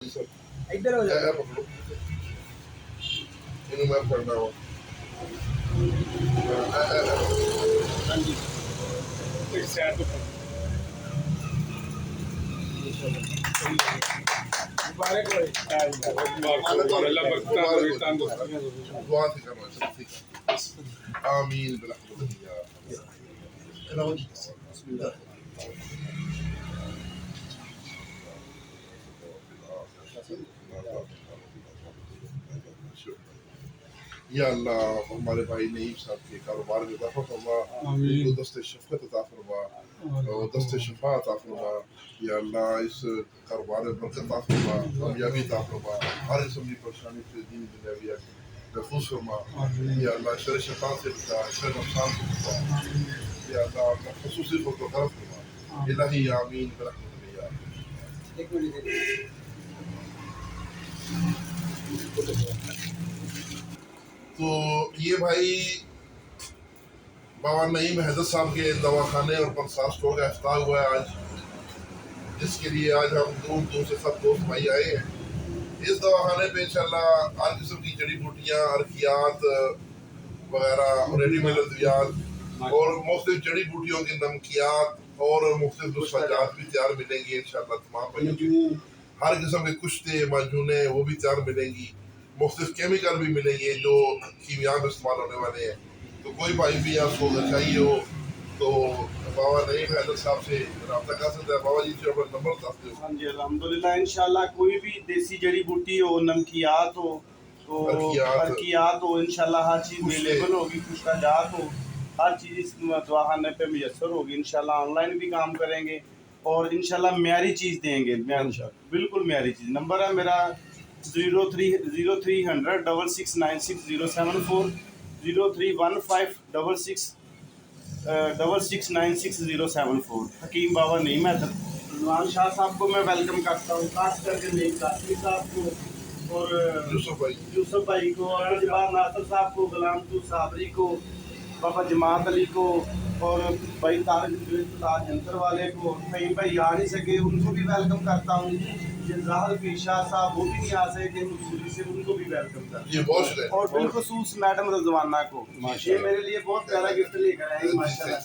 ادھر ہو جائے میں پڑھنا ہوں مبارک ہو دعا سے کرنا آمین برحمتک یا بسم اللہ یا اللہ ہمارے بھائی نعیم صاحب کے کاروبار میں اضافہ فرما، ان کو دست شفقت عطا فرما اور دست شفا عطا فرما. یا اللہ اس کاروبار میں برکت عطا فرما، کامیابی عطا فرما، ہر قسم کی پریشانی سے دین دنیاویہ محفوظ فرما. یا اللہ شر شیطان سے بچا، شر نقصان سے بچا. یا اللہ اپنا خصوصی فضل و کرم فرما. الہی آمین برحمتک یا ایک منٹ تو یہ بھائی بابا نعیم حیدر صاحب کے دواخانے اور پنسا سٹور کا افتتاح ہوا ہے آج، جس کے لیے آج ہم دور دور سے سب دوست بھائی آئے ہیں. اس دواخانے پہ انشاءاللہ ہر قسم کی جڑی بوٹیاں، ارکیات وغیرہ، ریڈی میڈ ادویات اور مختلف جڑی بوٹیوں کے نمکیات اور مختلف نسخہ جات بھی تیار ملیں گی انشاءاللہ. تمام بھائیوں کو ہر قسم کے کشتے معجونیں وہ بھی تیار ملیں گی. مختلف کیمیکل بھی ملیں گے جو کیمیاء میں استعمال ہونے والے ہیں. تو کوئی بھائی بھی آپ کو اگر چاہیے ہو تو بابا نعیم حیدر صاحب سے رابطہ کر سکتا ہے. بابا جی سے اپنا نمبر بتا دو. ہاں جی الحمدللہ انشاءاللہ کوئی بھی دیسی جڑی بوٹی ہو، نمکیات ہو تو ارکیات ہو، انشاءاللہ ہر چیز اویلیبل ہوگی. خشکہ جات ہو، ہر چیز اس دواخانے پہ میسر ہوگی. انشاءاللہ آن لائن بھی کام کریں گے اور انشاءاللہ معیاری چیز دیں گے، بالکل معیاری چیز. نمبر ہے میرا 030066966074 031566669674. حکیم بابا نعیم حیدر رضوان شاہ صاحب کو میں ویلکم کرتا ہوں، خاص کر کے نعیم صاحب کو اور یوسف بھائی کو، اور ناصر صاحب کو، غلام تو صابری کو، بابا جماعت علی کو اور بھائی تاج جنتر والے کو. کئی بھائی آ نہیں سکے ان کو بھی ویلکم کرتا ہوں. ظاہر شاہ صاحب وہ بھی نہیں آ سکے مجبوری سے، ان کو بھی ویلکم کرتا ہوں. اور بالخصوص میڈم رضوانہ کو، یہ میرے لیے بہت پیارا گفٹ لے کر آئے. ماشاء اللہ.